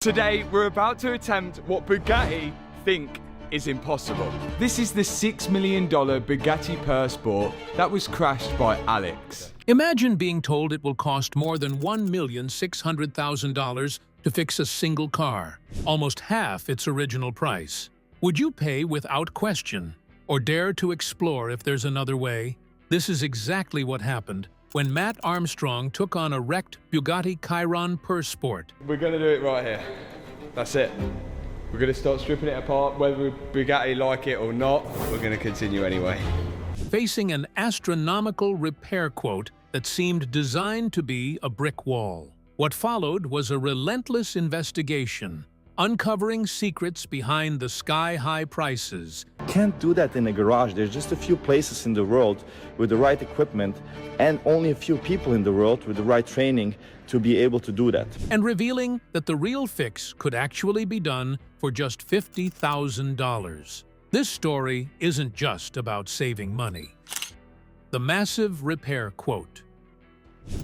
Today, we're about to attempt what Bugatti think is impossible. This is the $6 million Bugatti Pur Sport that was crashed by Alex. Imagine being told it will cost more than $1,600,000 to fix a single car, almost half its original price. Would you pay without question, or dare to explore if there's another way? This is exactly what happened when Mat Armstrong took on a wrecked Bugatti Chiron Pur Sport. We're gonna do it right here. That's it. We're gonna start stripping it apart, whether Bugatti like it or not, we're gonna continue anyway. Facing an astronomical repair quote that seemed designed to be a brick wall. What followed was a relentless investigation, uncovering secrets behind the sky-high prices. Can't do that in a garage. There's just a few places in the world with the right equipment and only a few people in the world with the right training to be able to do that. And revealing that the real fix could actually be done for just $50,000. This story isn't just about saving money. The massive repair quote.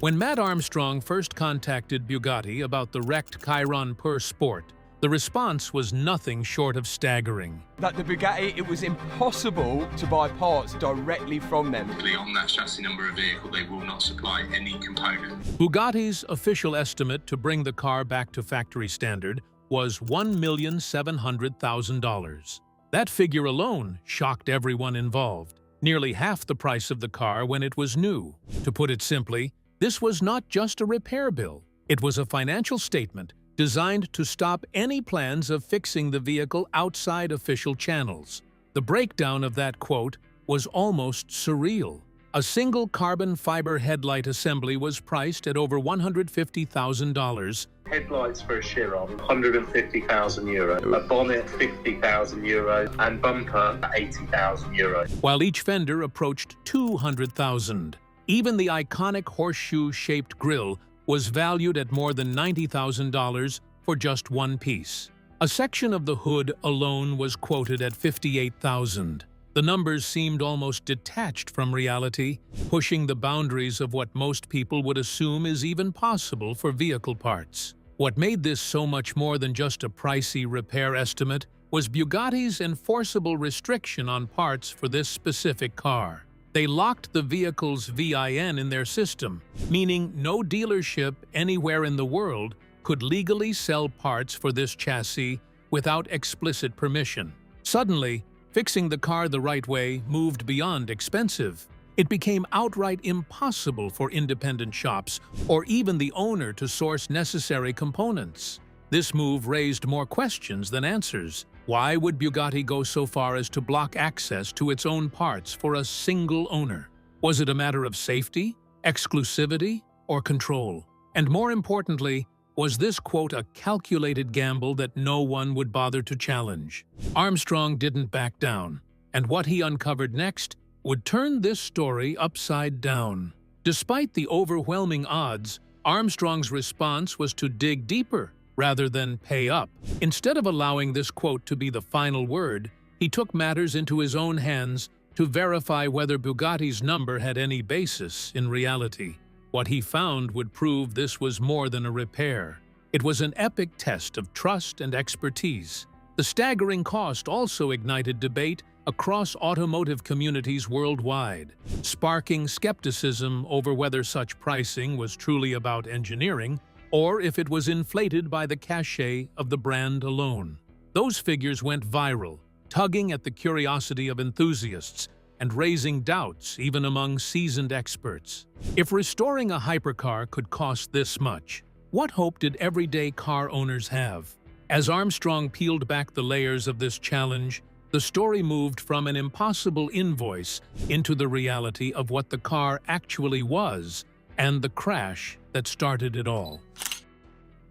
When Mat Armstrong first contacted Bugatti about the wrecked Chiron Pur Sport, the response was nothing short of staggering. That the Bugatti, it was impossible to buy parts directly from them. On that chassis number of vehicle, they will not supply any component. Bugatti's official estimate to bring the car back to factory standard was $1,700,000. That figure alone shocked everyone involved. Nearly half the price of the car when it was new. To put it simply, this was not just a repair bill. It was a financial statement designed to stop any plans of fixing the vehicle outside official channels. The breakdown of that quote was almost surreal. A single carbon fiber headlight assembly was priced at over $150,000. Headlights for a Chiron, €150,000. A bonnet, €50,000. And bumper, €80,000. While each fender approached $200,000. Even the iconic horseshoe-shaped grille was valued at more than $90,000 for just one piece. A section of the hood alone was quoted at $58,000. The numbers seemed almost detached from reality, pushing the boundaries of what most people would assume is even possible for vehicle parts. What made this so much more than just a pricey repair estimate was Bugatti's enforceable restriction on parts for this specific car. They locked the vehicle's VIN in their system, meaning no dealership anywhere in the world could legally sell parts for this chassis without explicit permission. Suddenly, fixing the car the right way moved beyond expensive. It became outright impossible for independent shops or even the owner to source necessary components. This move raised more questions than answers. Why would Bugatti go so far as to block access to its own parts for a single owner? Was it a matter of safety, exclusivity, or control? And more importantly, was this quote a calculated gamble that no one would bother to challenge? Armstrong didn't back down, and what he uncovered next would turn this story upside down. Despite the overwhelming odds, Armstrong's response was to dig deeper rather than pay up. Instead of allowing this quote to be the final word, he took matters into his own hands to verify whether Bugatti's number had any basis in reality. What he found would prove this was more than a repair. It was an epic test of trust and expertise. The staggering cost also ignited debate across automotive communities worldwide, sparking skepticism over whether such pricing was truly about engineering or if it was inflated by the cachet of the brand alone. Those figures went viral, tugging at the curiosity of enthusiasts and raising doubts even among seasoned experts. If restoring a hypercar could cost this much, what hope did everyday car owners have? As Armstrong peeled back the layers of this challenge, the story moved from an impossible invoice into the reality of what the car actually was and the crash that started it all.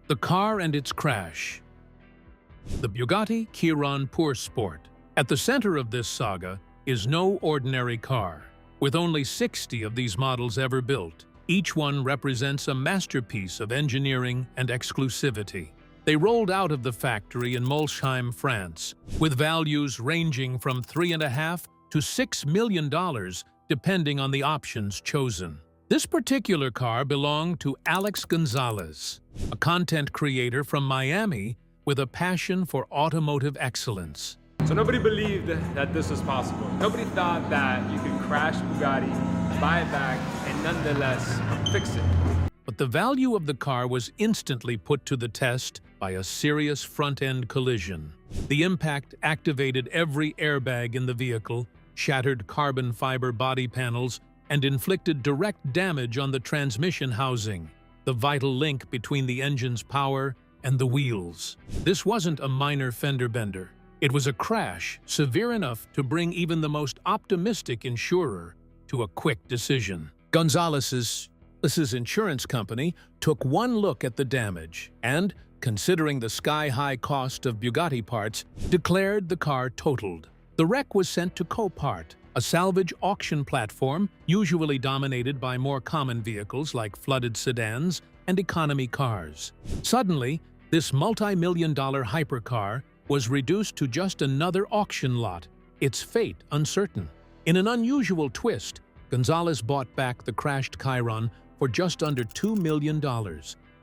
The car and its crash. The Bugatti Chiron Pur Sport. At the center of this saga is no ordinary car. With only 60 of these models ever built, each one represents a masterpiece of engineering and exclusivity. They rolled out of the factory in Molsheim, France, with values ranging from $3.5 to $6 million, depending on the options chosen. This particular car belonged to Alex Gonzalez, a content creator from Miami with a passion for automotive excellence. So nobody believed that this was possible. Nobody thought that you could crash Bugatti, buy it back, and nonetheless fix it. But the value of the car was instantly put to the test by a serious front-end collision. The impact activated every airbag in the vehicle, shattered carbon fiber body panels, and inflicted direct damage on the transmission housing, the vital link between the engine's power and the wheels. This wasn't a minor fender bender. It was a crash severe enough to bring even the most optimistic insurer to a quick decision. Gonzalez's insurance company took one look at the damage and, considering the sky-high cost of Bugatti parts, declared the car totaled. The wreck was sent to Copart, a salvage auction platform usually dominated by more common vehicles like flooded sedans and economy cars. Suddenly, this multi-million-dollar hypercar was reduced to just another auction lot, its fate uncertain. In an unusual twist, Gonzalez bought back the crashed Chiron for just under $2 million,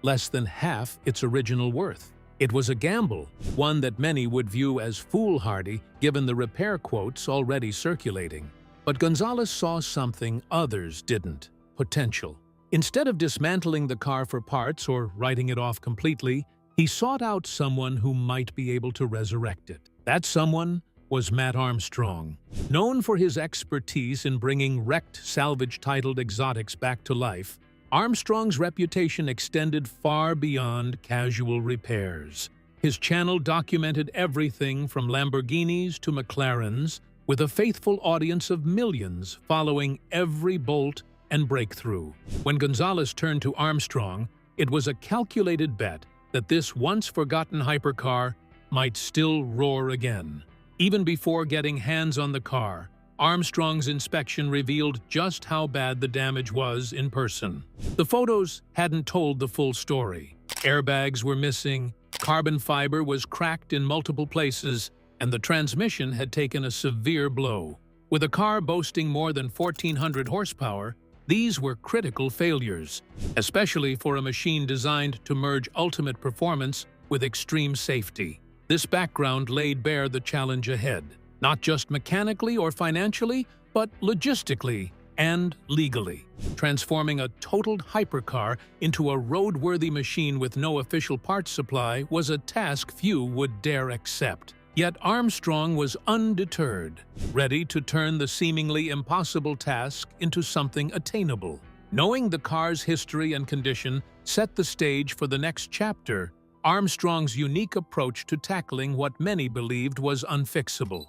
less than half its original worth. It was a gamble, one that many would view as foolhardy given the repair quotes already circulating. But Gonzalez saw something others didn't: potential. Instead of dismantling the car for parts or writing it off completely, he sought out someone who might be able to resurrect it. That someone was Mat Armstrong. Known for his expertise in bringing wrecked salvage-titled exotics back to life, Armstrong's reputation extended far beyond casual repairs. His channel documented everything from Lamborghinis to McLarens, with a faithful audience of millions following every bolt and breakthrough. When Gonzalez turned to Armstrong, it was a calculated bet that this once-forgotten hypercar might still roar again. Even before getting hands on the car, Armstrong's inspection revealed just how bad the damage was in person. The photos hadn't told the full story. Airbags were missing, carbon fiber was cracked in multiple places, and the transmission had taken a severe blow. With a car boasting more than 1,400 horsepower, these were critical failures, especially for a machine designed to merge ultimate performance with extreme safety. This background laid bare the challenge ahead, not just mechanically or financially, but logistically and legally. Transforming a totaled hypercar into a roadworthy machine with no official parts supply was a task few would dare accept. Yet Armstrong was undeterred, ready to turn the seemingly impossible task into something attainable. Knowing the car's history and condition set the stage for the next chapter, Armstrong's unique approach to tackling what many believed was unfixable.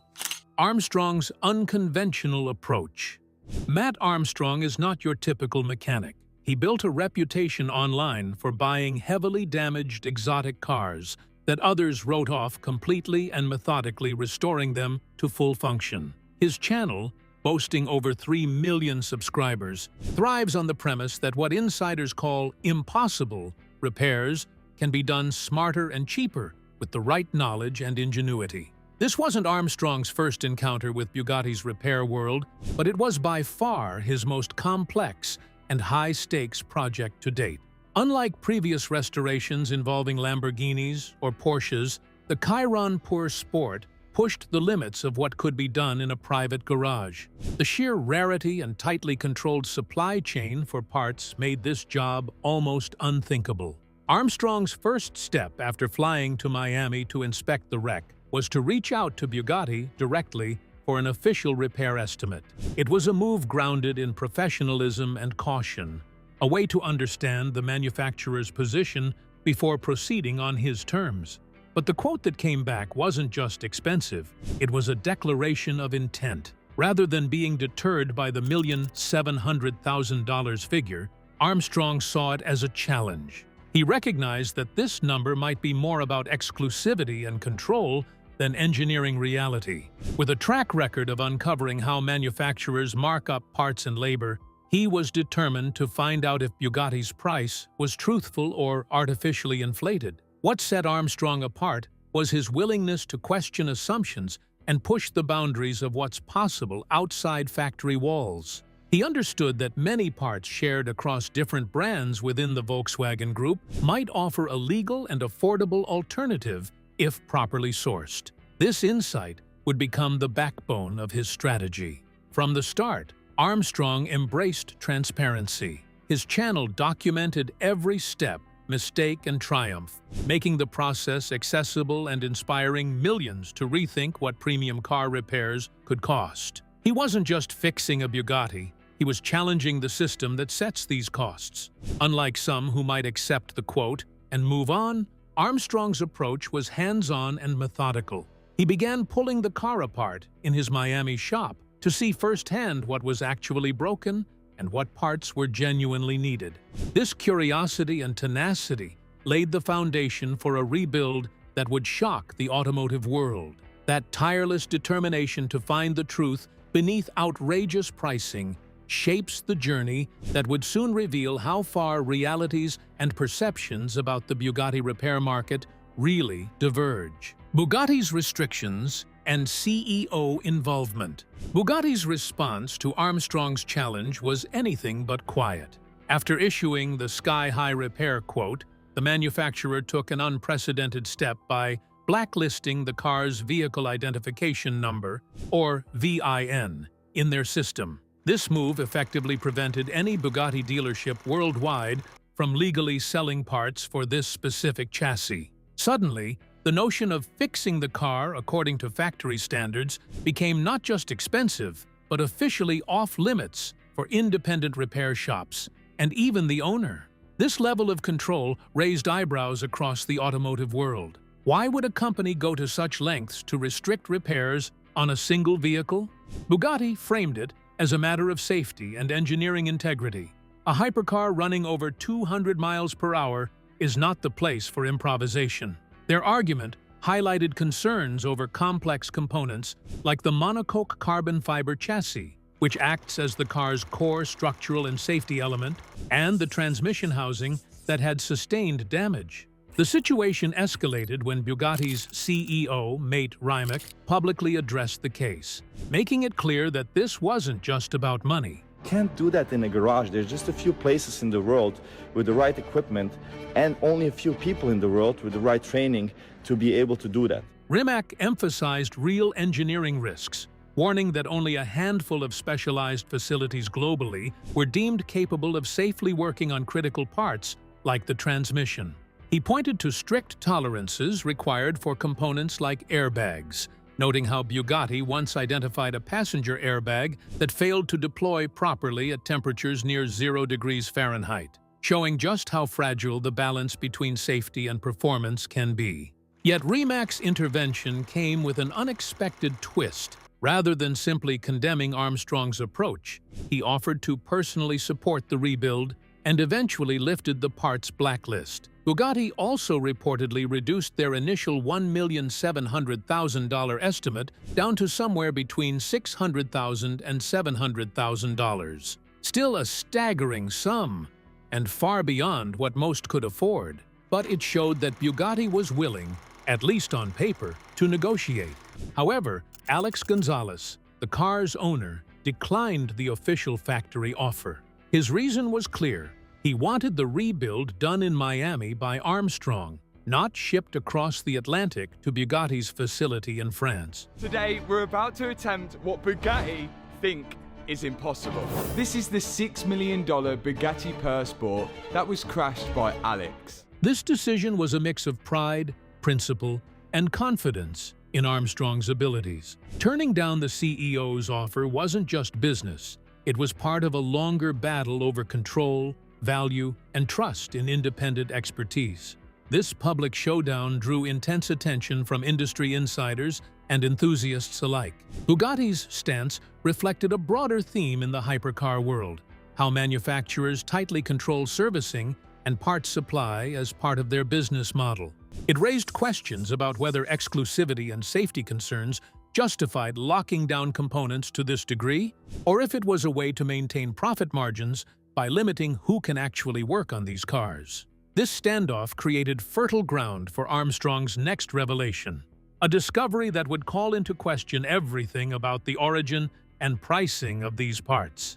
Armstrong's unconventional approach. Mat Armstrong is not your typical mechanic. He built a reputation online for buying heavily damaged exotic cars that others wrote off completely and methodically, restoring them to full function. His channel, boasting over 3 million subscribers, thrives on the premise that what insiders call impossible repairs can be done smarter and cheaper with the right knowledge and ingenuity. This wasn't Armstrong's first encounter with Bugatti's repair world, but it was by far his most complex and high-stakes project to date. Unlike previous restorations involving Lamborghinis or Porsches, the Chiron Pur Sport pushed the limits of what could be done in a private garage. The sheer rarity and tightly controlled supply chain for parts made this job almost unthinkable. Armstrong's first step after flying to Miami to inspect the wreck was to reach out to Bugatti directly for an official repair estimate. It was a move grounded in professionalism and caution, a way to understand the manufacturer's position before proceeding on his terms. But the quote that came back wasn't just expensive, it was a declaration of intent. Rather than being deterred by the $1,700,000 figure, Armstrong saw it as a challenge. He recognized that this number might be more about exclusivity and control than engineering reality. With a track record of uncovering how manufacturers mark up parts and labor, he was determined to find out if Bugatti's price was truthful or artificially inflated. What set Armstrong apart was his willingness to question assumptions and push the boundaries of what's possible outside factory walls. He understood that many parts shared across different brands within the Volkswagen Group might offer a legal and affordable alternative if properly sourced. This insight would become the backbone of his strategy. From the start, Armstrong embraced transparency. His channel documented every step, mistake, and triumph, making the process accessible and inspiring millions to rethink what premium car repairs could cost. He wasn't just fixing a Bugatti, he was challenging the system that sets these costs. Unlike some who might accept the quote and move on, Armstrong's approach was hands-on and methodical. He began pulling the car apart in his Miami shop to see firsthand what was actually broken and what parts were genuinely needed. This curiosity and tenacity laid the foundation for a rebuild that would shock the automotive world. That tireless determination to find the truth beneath outrageous pricing shapes the journey that would soon reveal how far realities and perceptions about the Bugatti repair market really diverge. Bugatti's restrictions and CEO involvement. Bugatti's response to Armstrong's challenge was anything but quiet. After issuing the sky-high repair quote, the manufacturer took an unprecedented step by blacklisting the car's vehicle identification number, or VIN, in their system. This move effectively prevented any Bugatti dealership worldwide from legally selling parts for this specific chassis. Suddenly, the notion of fixing the car according to factory standards became not just expensive, but officially off-limits for independent repair shops, and even the owner. This level of control raised eyebrows across the automotive world. Why would a company go to such lengths to restrict repairs on a single vehicle? Bugatti framed it as a matter of safety and engineering integrity. A hypercar running over 200 miles per hour is not the place for improvisation. Their argument highlighted concerns over complex components like the monocoque carbon fiber chassis, which acts as the car's core structural and safety element, and the transmission housing that had sustained damage. The situation escalated when Bugatti's CEO, Mat Armstrong, publicly addressed the case, making it clear that this wasn't just about money. Can't do that in a garage. There's just a few places in the world with the right equipment and only a few people in the world with the right training to be able to do that. Rimac emphasized real engineering risks, warning that only a handful of specialized facilities globally were deemed capable of safely working on critical parts like the transmission. He pointed to strict tolerances required for components like airbags, noting how Bugatti once identified a passenger airbag that failed to deploy properly at temperatures near 0 degrees Fahrenheit, showing just how fragile the balance between safety and performance can be. Yet Rimac's intervention came with an unexpected twist. Rather than simply condemning Armstrong's approach, he offered to personally support the rebuild and eventually lifted the parts blacklist. Bugatti also reportedly reduced their initial $1,700,000 estimate down to somewhere between $600,000 and $700,000. Still a staggering sum, and far beyond what most could afford. But it showed that Bugatti was willing, at least on paper, to negotiate. However, Alex Gonzalez, the car's owner, declined the official factory offer. His reason was clear. He wanted the rebuild done in Miami by Armstrong, not shipped across the Atlantic to Bugatti's facility in France. Today, we're about to attempt what Bugatti think is impossible. This is the $6 million Bugatti Pur Sport that was crashed by Alex. This decision was a mix of pride, principle, and confidence in Armstrong's abilities. Turning down the CEO's offer wasn't just business. It was part of a longer battle over control, value, and trust in independent expertise. This public showdown drew intense attention from industry insiders and enthusiasts alike. Bugatti's stance reflected a broader theme in the hypercar world: how manufacturers tightly control servicing and parts supply as part of their business model. It raised questions about whether exclusivity and safety concerns justified locking down components to this degree, or if it was a way to maintain profit margins by limiting who can actually work on these cars. This standoff created fertile ground for Armstrong's next revelation, a discovery that would call into question everything about the origin and pricing of these parts.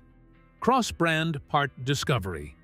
Cross-brand part discovery.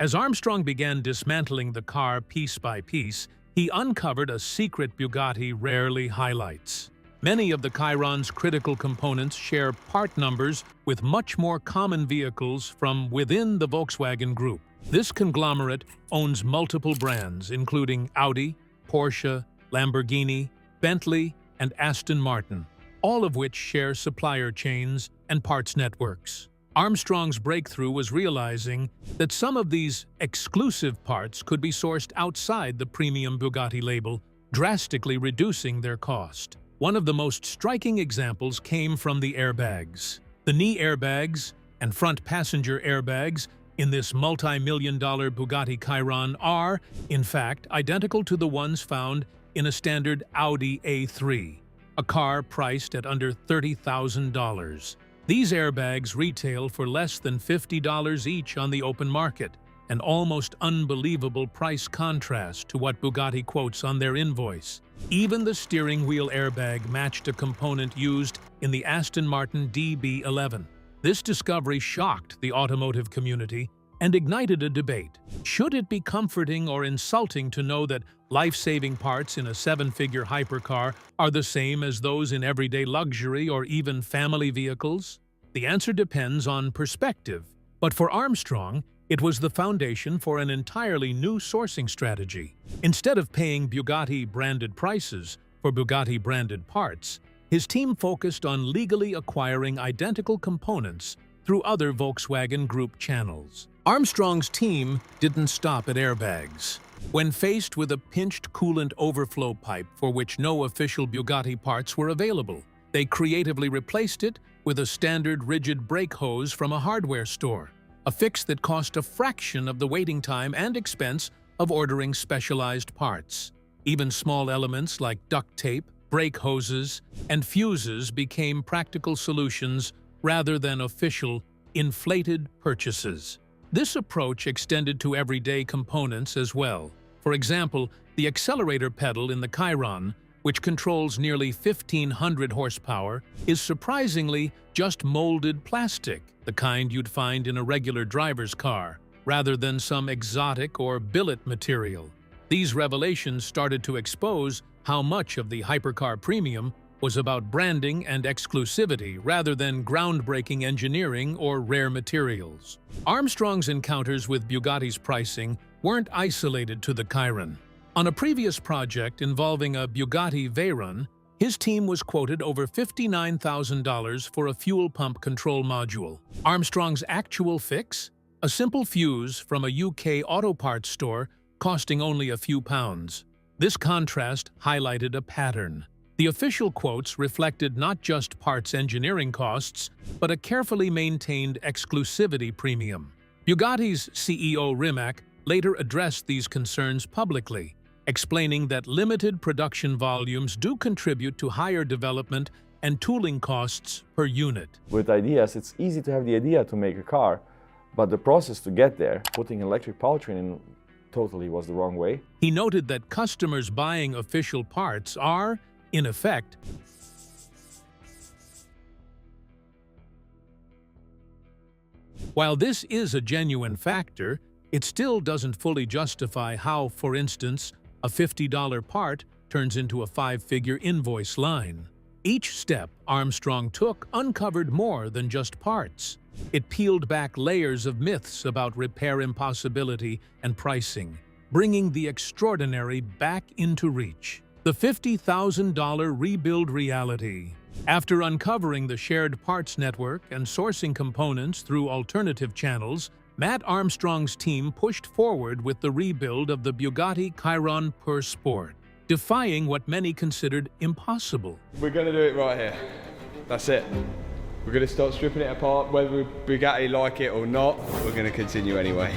As Armstrong began dismantling the car piece by piece, he uncovered a secret Bugatti rarely highlights. Many of the Chiron's critical components share part numbers with much more common vehicles from within the Volkswagen Group. This conglomerate owns multiple brands, including Audi, Porsche, Lamborghini, Bentley, and Aston Martin, all of which share supplier chains and parts networks. Armstrong's breakthrough was realizing that some of these exclusive parts could be sourced outside the premium Bugatti label, drastically reducing their cost. One of the most striking examples came from the airbags. The knee airbags and front passenger airbags in this multi-million-dollar Bugatti Chiron are, in fact, identical to the ones found in a standard Audi A3, a car priced at under $30,000. These airbags retail for less than $50 each on the open market, an almost unbelievable price contrast to what Bugatti quotes on their invoice. Even the steering wheel airbag matched a component used in the Aston Martin DB11. This discovery shocked the automotive community and ignited a debate. Should it be comforting or insulting to know that life-saving parts in a seven-figure hypercar are the same as those in everyday luxury or even family vehicles? The answer depends on perspective. But for Armstrong, it was the foundation for an entirely new sourcing strategy. Instead of paying Bugatti-branded prices for Bugatti-branded parts, his team focused on legally acquiring identical components through other Volkswagen Group channels. Armstrong's team didn't stop at airbags. When faced with a pinched coolant overflow pipe for which no official Bugatti parts were available, they creatively replaced it with a standard rigid brake hose from a hardware store, a fix that cost a fraction of the waiting time and expense of ordering specialized parts. Even small elements like duct tape, brake hoses, and fuses became practical solutions rather than official, inflated purchases. This approach extended to everyday components as well. For example, the accelerator pedal in the Chiron, which controls nearly 1,500 horsepower, is surprisingly just molded plastic, the kind you'd find in a regular driver's car, rather than some exotic or billet material. These revelations started to expose how much of the hypercar premium was about branding and exclusivity rather than groundbreaking engineering or rare materials. Armstrong's encounters with Bugatti's pricing weren't isolated to the Chiron. On a previous project involving a Bugatti Veyron, his team was quoted over $59,000 for a fuel pump control module. Armstrong's actual fix? A simple fuse from a UK auto parts store costing only a few pounds. This contrast highlighted a pattern. The official quotes reflected not just parts engineering costs, but a carefully maintained exclusivity premium. Bugatti's CEO Rimac later addressed these concerns publicly, explaining that limited production volumes do contribute to higher development and tooling costs per unit. With ideas, it's easy to have the idea to make a car, but the process to get there, putting an electric powertrain in, totally was the wrong way. He noted that customers buying official parts are, in effect, while this is a genuine factor, it still doesn't fully justify how, for instance, a $50 part turns into a five-figure invoice line. Each step Armstrong took uncovered more than just parts. It peeled back layers of myths about repair impossibility and pricing, bringing the extraordinary back into reach. The $50,000 rebuild reality. After uncovering the shared parts network and sourcing components through alternative channels, Mat Armstrong's team pushed forward with the rebuild of the Bugatti Chiron Pur Sport, defying what many considered impossible. We're going to do it right here. That's it. We're going to start stripping it apart. Whether Bugatti like it or not, we're going to continue anyway.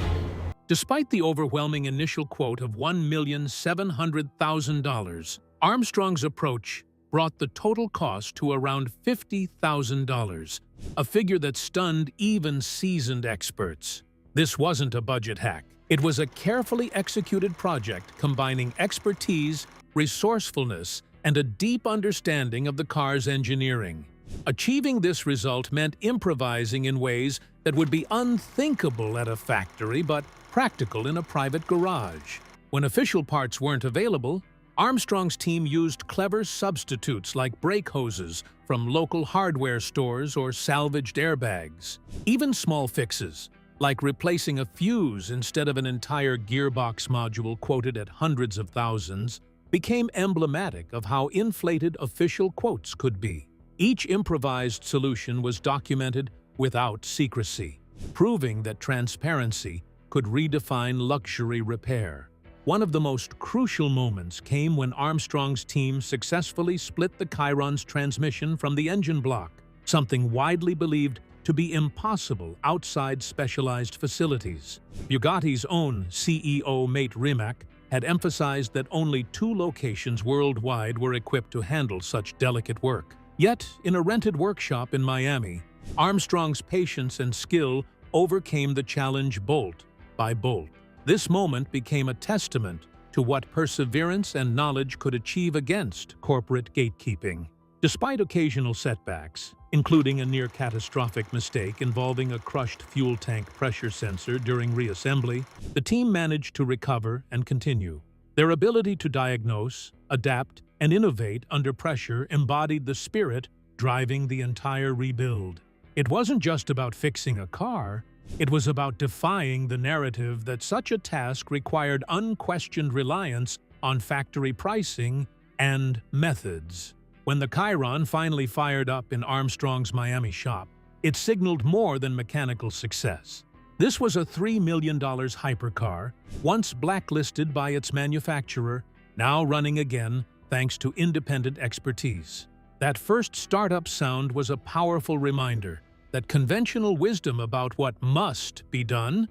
Despite the overwhelming initial quote of $1,700,000, Armstrong's approach brought the total cost to around $50,000, a figure that stunned even seasoned experts. This wasn't a budget hack. It was a carefully executed project combining expertise, resourcefulness, and a deep understanding of the car's engineering. Achieving this result meant improvising in ways that would be unthinkable at a factory but practical in a private garage. When official parts weren't available, Armstrong's team used clever substitutes like brake hoses from local hardware stores or salvaged airbags. Even small fixes, like replacing a fuse instead of an entire gearbox module quoted at hundreds of thousands, became emblematic of how inflated official quotes could be. Each improvised solution was documented without secrecy, proving that transparency could redefine luxury repair. One of the most crucial moments came when Armstrong's team successfully split the Chiron's transmission from the engine block, something widely believed to be impossible outside specialized facilities. Bugatti's own CEO Mat Armstrong had emphasized that only 2 locations worldwide were equipped to handle such delicate work. Yet, in a rented workshop in Miami, Armstrong's patience and skill overcame the challenge bolt by bolt. This moment became a testament to what perseverance and knowledge could achieve against corporate gatekeeping. Despite occasional setbacks, including a near-catastrophic mistake involving a crushed fuel tank pressure sensor during reassembly, the team managed to recover and continue. Their ability to diagnose, adapt, and innovate under pressure embodied the spirit driving the entire rebuild. It wasn't just about fixing a car, it was about defying the narrative that such a task required unquestioned reliance on factory pricing and methods. When the Chiron finally fired up in Armstrong's Miami shop, it signaled more than mechanical success. This was a $3 million hypercar, once blacklisted by its manufacturer, now running again thanks to independent expertise. That first startup sound was a powerful reminder that conventional wisdom about what must be done.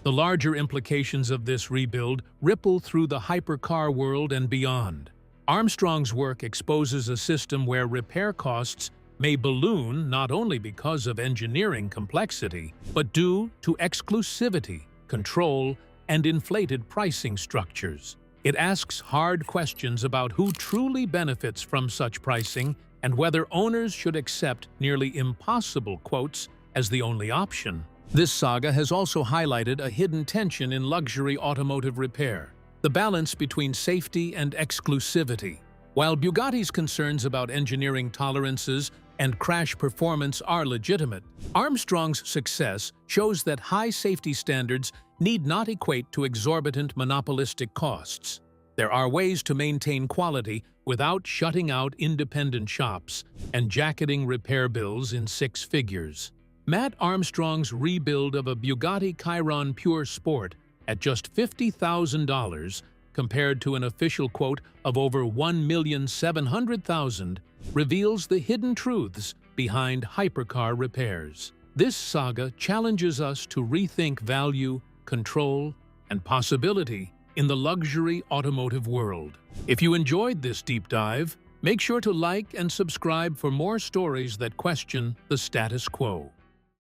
The larger implications of this rebuild ripple through the hypercar world and beyond. Armstrong's work exposes a system where repair costs may balloon not only because of engineering complexity, but due to exclusivity, control, and inflated pricing structures. It asks hard questions about who truly benefits from such pricing and whether owners should accept nearly impossible quotes as the only option. This saga has also highlighted a hidden tension in luxury automotive repair: the balance between safety and exclusivity. While Bugatti's concerns about engineering tolerances and crash performance are legitimate, Armstrong's success shows that high safety standards need not equate to exorbitant monopolistic costs. There are ways to maintain quality without shutting out independent shops and jacketing repair bills in 6 figures. Mat Armstrong's rebuild of a Bugatti Chiron Pur Sport at just $50,000 compared to an official quote of over $1,700,000 reveals the hidden truths behind hypercar repairs. This saga challenges us to rethink value, control, and possibility in the luxury automotive world. If you enjoyed this deep dive, make sure to like and subscribe for more stories that question the status quo.